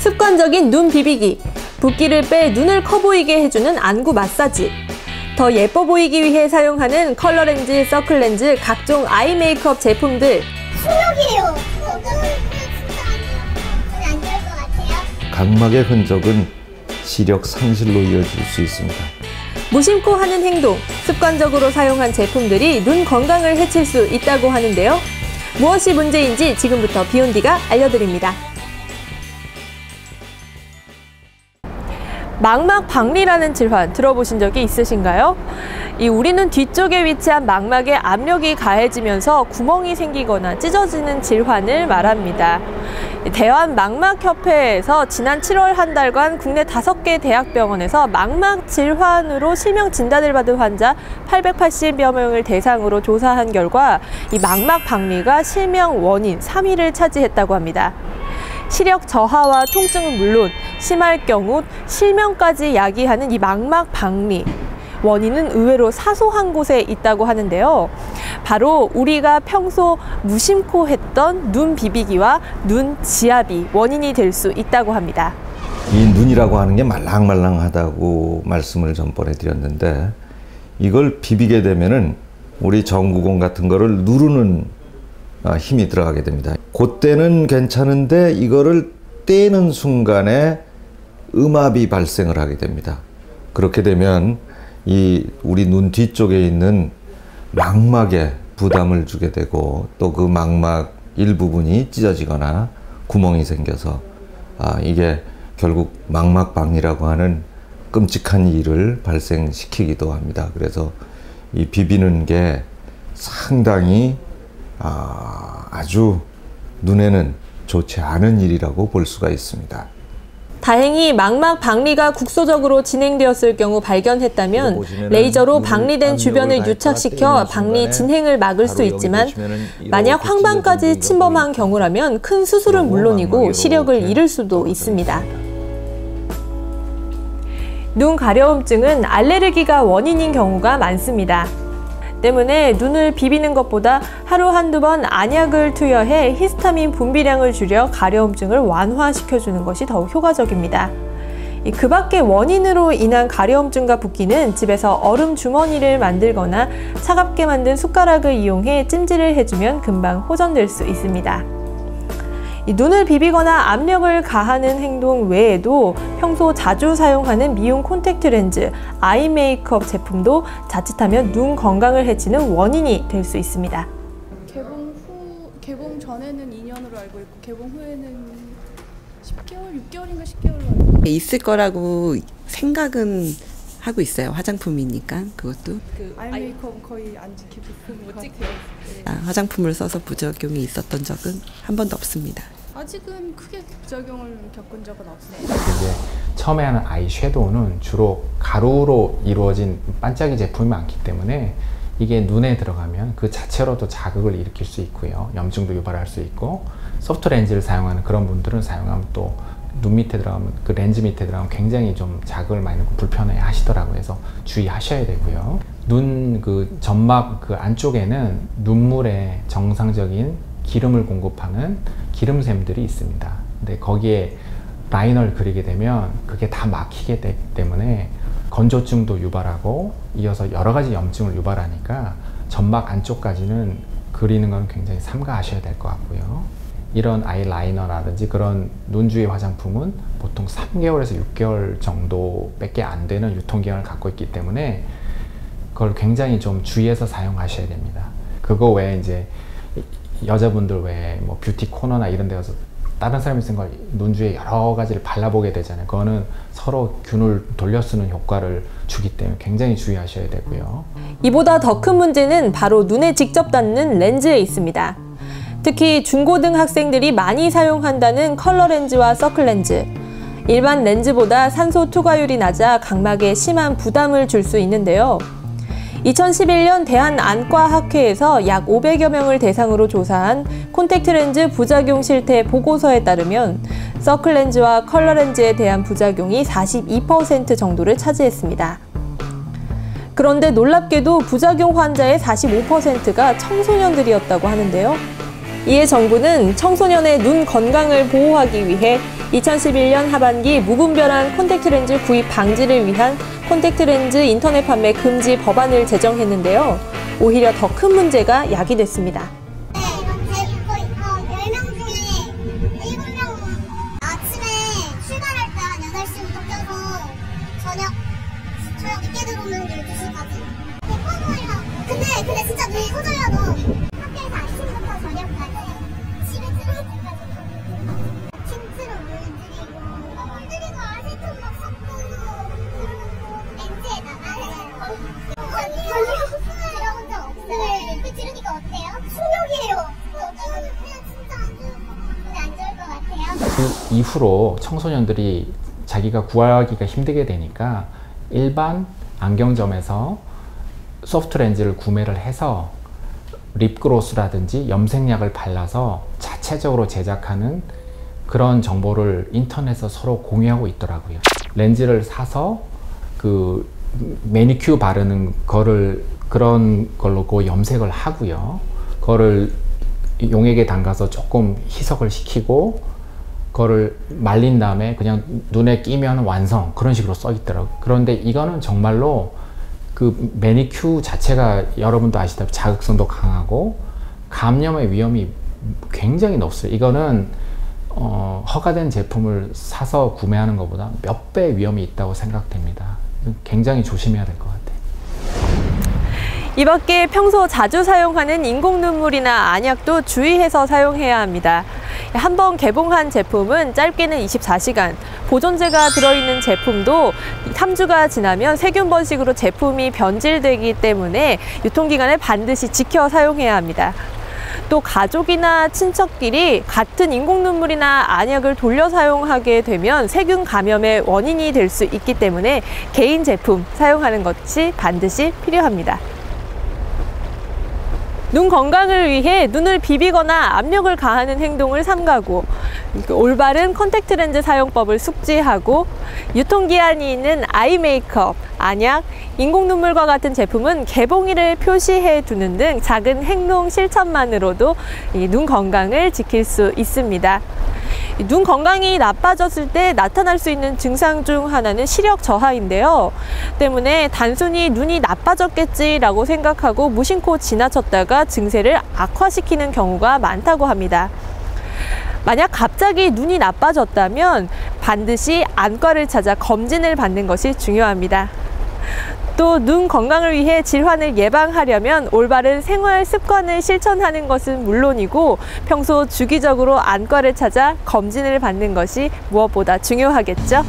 습관적인 눈 비비기, 붓기를 빼 눈을 커 보이게 해주는 안구 마사지, 더 예뻐 보이기 위해 사용하는 컬러 렌즈, 서클 렌즈, 각종 아이 메이크업 제품들. 신력이에요. 안 될 것 같아요. 각막의 흔적은 시력 상실로 이어질 수 있습니다. 무심코 하는 행동, 습관적으로 사용한 제품들이 눈 건강을 해칠 수 있다고 하는데요. 무엇이 문제인지 지금부터 비욘디가 알려드립니다. 망막 박리라는 질환 들어보신 적이 있으신가요? 우리 눈 뒤쪽에 위치한 망막에 압력이 가해지면서 구멍이 생기거나 찢어지는 질환을 말합니다. 대한망막협회에서 지난 7월 한 달간 국내 5개 대학병원에서 망막 질환으로 실명 진단을 받은 환자 880여 명을 대상으로 조사한 결과 이 망막 박리가 실명 원인 3위를 차지했다고 합니다. 시력 저하와 통증은 물론 심할 경우 실명까지 야기하는 이 망막 박리. 원인은 의외로 사소한 곳에 있다고 하는데요. 바로 우리가 평소 무심코 했던 눈 비비기와 눈 지압이 원인이 될 수 있다고 합니다. 이 눈이라고 하는 게 말랑말랑하다고 말씀을 전번에 드렸는데, 이걸 비비게 되면은 우리 전구공 같은 거를 누르는 힘이 들어가게 됩니다. 그때는 괜찮은데 이거를 떼는 순간에 음압이 발생을 하게 됩니다. 그렇게 되면 우리 눈 뒤쪽에 있는 망막에 부담을 주게 되고, 또 그 망막 일부분이 찢어지거나 구멍이 생겨서 이게 결국 망막 박리라고 하는 끔찍한 일을 발생시키기도 합니다. 그래서 이 비비는 게 상당히 아주 눈에는 좋지 않은 일이라고 볼 수가 있습니다. 다행히 망막 박리가 국소적으로 진행되었을 경우 발견했다면 레이저로 박리된 주변을 유착시켜 박리 진행을 막을 수 있지만, 만약 황반까지 침범한 경우라면 큰 수술은 물론이고 시력을 잃을 수도 있습니다. 눈 가려움증은 알레르기가 원인인 경우가 많습니다. 때문에 눈을 비비는 것보다 하루 한두 번 안약을 투여해 히스타민 분비량을 줄여 가려움증을 완화시켜주는 것이 더욱 효과적입니다. 그 밖의 원인으로 인한 가려움증과 붓기는 집에서 얼음 주머니를 만들거나 차갑게 만든 숟가락을 이용해 찜질을 해주면 금방 호전될 수 있습니다. 눈을 비비거나 압력을 가하는 행동 외에도 평소 자주 사용하는 미용 콘택트 렌즈, 아이 메이크업 제품도 자칫하면 눈 건강을 해치는 원인이 될 수 있습니다. 개봉 전에는 2년으로 알고 있고 개봉 후에는 10개월, 6개월인가 10개월로 알고 있어요. 있을 거라고 생각은 하고 있어요. 화장품이니까 그것도. 아이 메이크업 거의 안 지키고 있는 것 같아요. 화장품을 써서 부작용이 있었던 적은 한 번도 없습니다. 아직은 크게 부작용을 겪은 적은 없어요. 이제 처음에 하는 아이 섀도우는 주로 가루로 이루어진 반짝이 제품이 많기 때문에 이게 눈에 들어가면 그 자체로도 자극을 일으킬 수 있고요. 염증도 유발할 수 있고, 소프트 렌즈를 사용하는 그런 분들은 사용하면 또 눈 밑에 들어가면, 그 렌즈 밑에 들어가면 굉장히 좀 자극을 많이 넣고 불편해 하시더라고요. 그래서 주의하셔야 되고요. 눈 그 점막 그 안쪽에는 눈물에 정상적인 기름을 공급하는 기름샘들이 있습니다. 근데 거기에 라이너를 그리게 되면 그게 다 막히게 되기 때문에 건조증도 유발하고 이어서 여러 가지 염증을 유발하니까 점막 안쪽까지는 그리는 건 굉장히 삼가하셔야 될 것 같고요. 이런 아이라이너라든지 그런 눈 주위 화장품은 보통 3개월에서 6개월 정도밖에 안 되는 유통기한을 갖고 있기 때문에 그걸 굉장히 좀 주의해서 사용하셔야 됩니다. 그거 외에 이제 여자분들 외에 뭐 뷰티 코너나 이런 데 가서 다른 사람이 쓴 걸 눈 주위에 여러 가지를 발라보게 되잖아요. 그거는 서로 균을 돌려 쓰는 효과를 주기 때문에 굉장히 주의하셔야 되고요. 이보다 더 큰 문제는 바로 눈에 직접 닿는 렌즈에 있습니다. 특히 중고등 학생들이 많이 사용한다는 컬러 렌즈와 서클 렌즈. 일반 렌즈보다 산소 투과율이 낮아 각막에 심한 부담을 줄 수 있는데요. 2011년 대한안과학회에서 약 500여 명을 대상으로 조사한 콘택트 렌즈 부작용 실태 보고서에 따르면 서클 렌즈와 컬러 렌즈에 대한 부작용이 42% 정도를 차지했습니다. 그런데 놀랍게도 부작용 환자의 45%가 청소년들이었다고 하는데요. 이에 정부는 청소년의 눈 건강을 보호하기 위해 2011년 하반기 무분별한 콘택트렌즈 구입 방지를 위한 콘택트렌즈 인터넷 판매 금지 법안을 제정했는데요. 오히려 더 큰 문제가 야기됐습니다. 거의 10명 중에 7명 아침에 출발할 때 한 8시부터 껴서 저녁 늦게 들어오면 12시까지. 근데 진짜 눈이 커져요. 학교에서 아침부터 저녁까지 집에 들어올 때까지 틴트로 물들이고 아세톤 막 섞고 렌즈에다가 들어본 적 없어요. 그 들으니까 어때요? 충격이에요. 진짜 안 좋을 것 같아요. 그 이후로 청소년들이 자기가 구하기가 힘들게 되니까 일반 안경점에서 소프트 렌즈를 구매를 해서 립그로스라든지 염색약을 발라서 자체적으로 제작하는 그런 정보를 인터넷에서 서로 공유하고 있더라고요. 렌즈를 사서 그 매니큐어 바르는 거를 그런 걸로 그 염색을 하고요. 그거를 용액에 담가서 조금 희석을 시키고 그거를 말린 다음에 그냥 눈에 끼면 완성, 그런 식으로 써 있더라고요. 그런데 이거는 정말로 그 매니큐어 자체가 여러분도 아시다시피 자극성도 강하고 감염의 위험이 굉장히 높아요. 이거는 허가된 제품을 사서 구매하는 것보다 몇 배 위험이 있다고 생각됩니다. 굉장히 조심해야 될 것 같아요. 이 밖에 평소 자주 사용하는 인공 눈물이나 안약도 주의해서 사용해야 합니다. 한번 개봉한 제품은 짧게는 24시간, 보존제가 들어있는 제품도 3주가 지나면 세균 번식으로 제품이 변질되기 때문에 유통기간을 반드시 지켜 사용해야 합니다. 또 가족이나 친척끼리 같은 인공 눈물이나 안약을 돌려 사용하게 되면 세균 감염의 원인이 될 수 있기 때문에 개인 제품 사용하는 것이 반드시 필요합니다. 눈 건강을 위해 눈을 비비거나 압력을 가하는 행동을 삼가고 올바른 콘택트 렌즈 사용법을 숙지하고 유통기한이 있는 아이 메이크업, 안약, 인공 눈물과 같은 제품은 개봉일을 표시해 두는 등 작은 행동 실천만으로도 눈 건강을 지킬 수 있습니다. 눈 건강이 나빠졌을 때 나타날 수 있는 증상 중 하나는 시력 저하인데요. 때문에 단순히 눈이 나빠졌겠지라고 생각하고 무심코 지나쳤다가 증세를 악화시키는 경우가 많다고 합니다. 만약 갑자기 눈이 나빠졌다면 반드시 안과를 찾아 검진을 받는 것이 중요합니다. 또 눈 건강을 위해 질환을 예방하려면 올바른 생활 습관을 실천하는 것은 물론이고 평소 주기적으로 안과를 찾아 검진을 받는 것이 무엇보다 중요하겠죠.